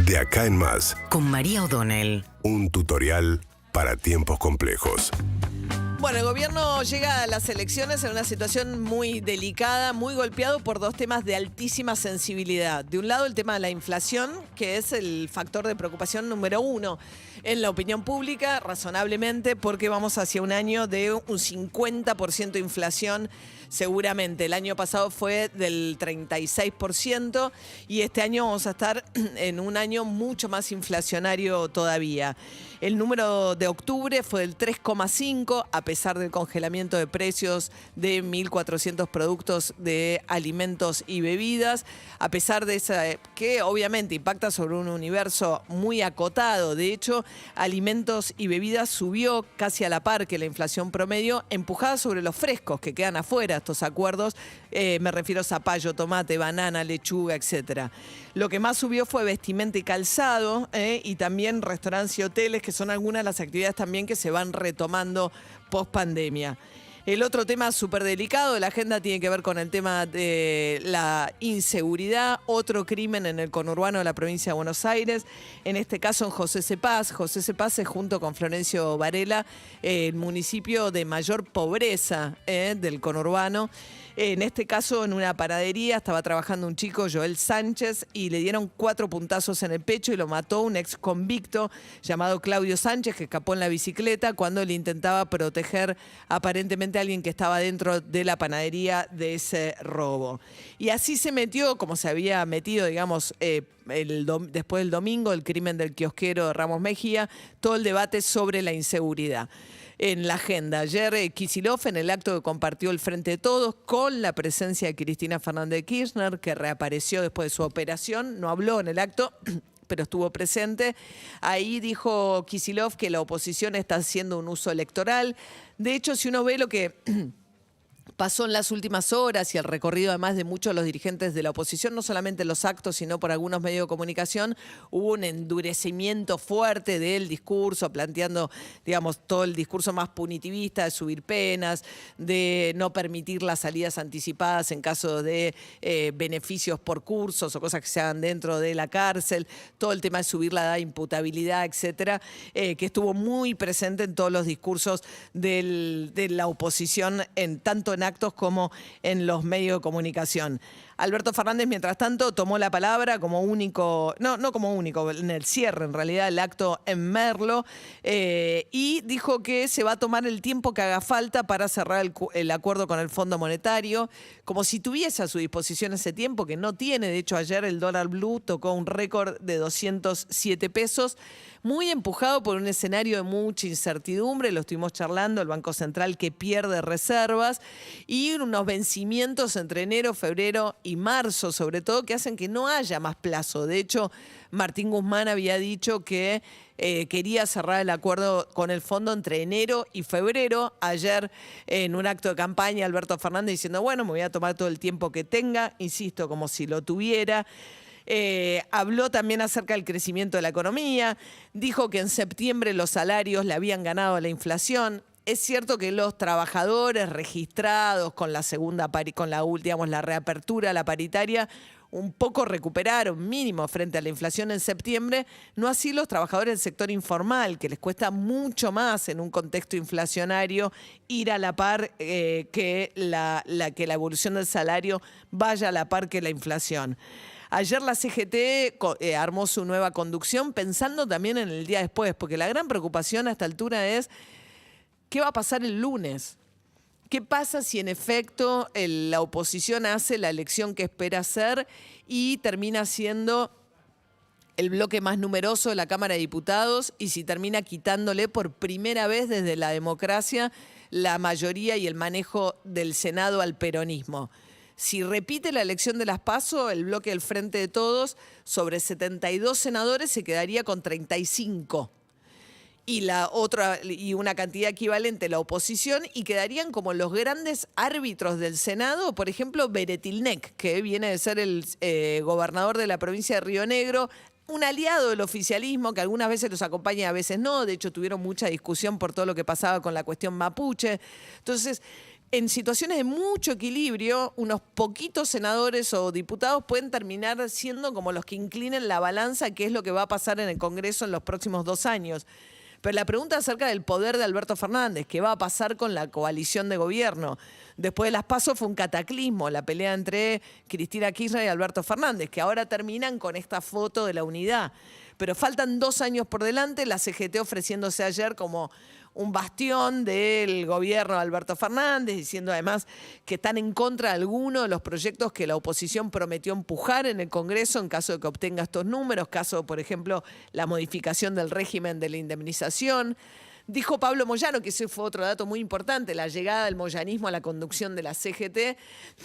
De acá en más, con María O'Donnell. un tutorial para tiempos complejos. Bueno, el gobierno llega a las elecciones en una situación muy delicada, muy golpeado por dos temas de altísima sensibilidad. De un lado, el tema de la inflación, que es el factor de preocupación número uno en la opinión pública, razonablemente, porque vamos hacia un año de un 50% de inflación. Seguramente el año pasado fue del 36% y este año vamos a estar en un año mucho más inflacionario todavía. El número de octubre fue del 3,5 a pesar del congelamiento de precios de 1.400 productos de alimentos y bebidas, a pesar de esa que obviamente impacta sobre un universo muy acotado. De hecho, alimentos y bebidas subió casi a la par que la inflación promedio, empujada sobre los frescos que quedan afuera estos acuerdos. Me refiero a zapallo, tomate, banana, lechuga, etcétera. Lo que más subió fue vestimenta y calzado, y también restaurantes y hoteles, que son algunas de las actividades también que se van retomando post pandemia. El otro tema súper delicado de la agenda tiene que ver con el tema de la inseguridad, otro crimen en el conurbano de la provincia de Buenos Aires, en este caso en José Cepaz. José Cepaz es, junto con Florencio Varela, el municipio de mayor pobreza del conurbano. En este caso, en una panadería, estaba trabajando un chico, Joel Sánchez, y le dieron 4 puntazos en el pecho y lo mató un ex convicto llamado Claudio Sánchez, que escapó en la bicicleta cuando le intentaba proteger aparentemente a alguien que estaba dentro de la panadería de ese robo. Y así se metió, como se había metido, digamos, después del domingo, el crimen del kiosquero de Ramos Mejía, todo el debate sobre la inseguridad en la agenda. Ayer Kicillof, en el acto que compartió el Frente de Todos, con la presencia de Cristina Fernández de Kirchner, que reapareció después de su operación, no habló en el acto, pero estuvo presente. Ahí dijo Kicillof que la oposición está haciendo un uso electoral. De hecho, si uno ve lo que pasó en las últimas horas y el recorrido además de muchos de los dirigentes de la oposición, no solamente en los actos, sino por algunos medios de comunicación, hubo un endurecimiento fuerte del discurso, planteando, digamos, todo el discurso más punitivista de subir penas, de no permitir las salidas anticipadas en caso de beneficios por cursos o cosas que se hagan dentro de la cárcel, todo el tema de subir la edad de imputabilidad, etcétera, que estuvo muy presente en todos los discursos de la oposición, tanto en actos como en los medios de comunicación. Alberto Fernández, mientras tanto, tomó la palabra como único, no como único, en el cierre, en realidad, el acto en Merlo, y dijo que se va a tomar el tiempo que haga falta para cerrar el acuerdo con el Fondo Monetario, como si tuviese a su disposición ese tiempo, que no tiene. De hecho, ayer el dólar blue tocó un récord de 207 pesos, muy empujado por un escenario de mucha incertidumbre. Lo estuvimos charlando, el Banco Central que pierde reservas y unos vencimientos entre enero, febrero y marzo, sobre todo, que hacen que no haya más plazo. De hecho, Martín Guzmán había dicho que quería cerrar el acuerdo con el fondo entre enero y febrero. Ayer, en un acto de campaña, Alberto Fernández diciendo, bueno, me voy a tomar todo el tiempo que tenga, insisto, como si lo tuviera. Habló también acerca del crecimiento de la economía, dijo que en septiembre los salarios le habían ganado a la inflación. Es cierto que los trabajadores registrados con la la reapertura, la paritaria, un poco recuperaron mínimo frente a la inflación en septiembre, no así los trabajadores del sector informal, que les cuesta mucho más en un contexto inflacionario ir a la par, que la evolución del salario vaya a la par que la inflación. Ayer la CGT armó su nueva conducción pensando también en el día después, porque la gran preocupación a esta altura es ¿qué va a pasar el lunes? ¿Qué pasa si en efecto la oposición hace la elección que espera hacer y termina siendo el bloque más numeroso de la Cámara de Diputados y si termina quitándole por primera vez desde la democracia la mayoría y el manejo del Senado al peronismo? Si repite la elección de las PASO, el bloque del Frente de Todos, sobre 72 senadores se quedaría con 35. Y una cantidad equivalente la oposición, y quedarían como los grandes árbitros del Senado, por ejemplo, Beretilnec, que viene de ser el gobernador de la provincia de Río Negro, un aliado del oficialismo que algunas veces los acompaña y a veces no. De hecho, tuvieron mucha discusión por todo lo que pasaba con la cuestión mapuche. Entonces, en situaciones de mucho equilibrio, unos poquitos senadores o diputados pueden terminar siendo como los que inclinen la balanza, qué es lo que va a pasar en el Congreso en los próximos 2 años. Pero la pregunta acerca del poder de Alberto Fernández, ¿qué va a pasar con la coalición de gobierno? Después de las PASO fue un cataclismo, la pelea entre Cristina Kirchner y Alberto Fernández, que ahora terminan con esta foto de la unidad. Pero faltan 2 años por delante, la CGT ofreciéndose ayer como un bastión del gobierno de Alberto Fernández, diciendo además que están en contra de algunos de los proyectos que la oposición prometió empujar en el Congreso en caso de que obtenga estos números, caso, por ejemplo, la modificación del régimen de la indemnización. Dijo Pablo Moyano, que ese fue otro dato muy importante, la llegada del moyanismo a la conducción de la CGT.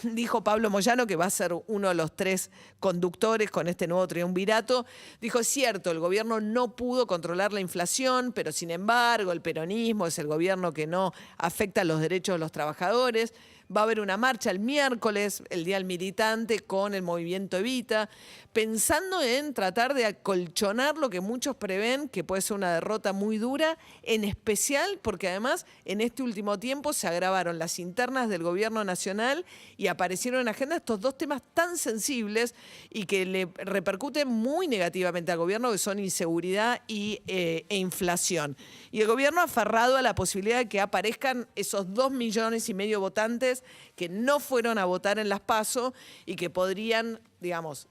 Dijo Pablo Moyano, que va a ser uno de los 3 conductores con este nuevo triunvirato. Dijo, es cierto, el gobierno no pudo controlar la inflación, pero sin embargo el peronismo es el gobierno que no afecta los derechos de los trabajadores. Va a haber una marcha el miércoles, el Día del Militante, con el movimiento Evita, pensando en tratar de acolchonar lo que muchos prevén que puede ser una derrota muy dura, en especial porque además en este último tiempo se agravaron las internas del gobierno nacional y aparecieron en agenda estos 2 temas tan sensibles y que le repercuten muy negativamente al gobierno, que son inseguridad e inflación. Y el gobierno aferrado a la posibilidad de que aparezcan esos 2,5 millones de votantes que no fueron a votar en las PASO y que podrían, digamos,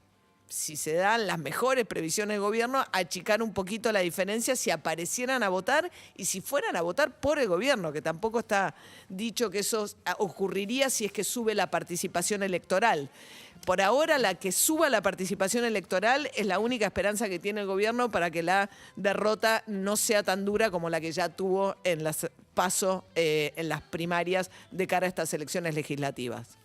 si se dan las mejores previsiones del gobierno, achicar un poquito la diferencia si aparecieran a votar y si fueran a votar por el gobierno, que tampoco está dicho que eso ocurriría si es que sube la participación electoral. Por ahora, la que suba la participación electoral es la única esperanza que tiene el gobierno para que la derrota no sea tan dura como la que ya tuvo en las PASO, en las primarias de cara a estas elecciones legislativas.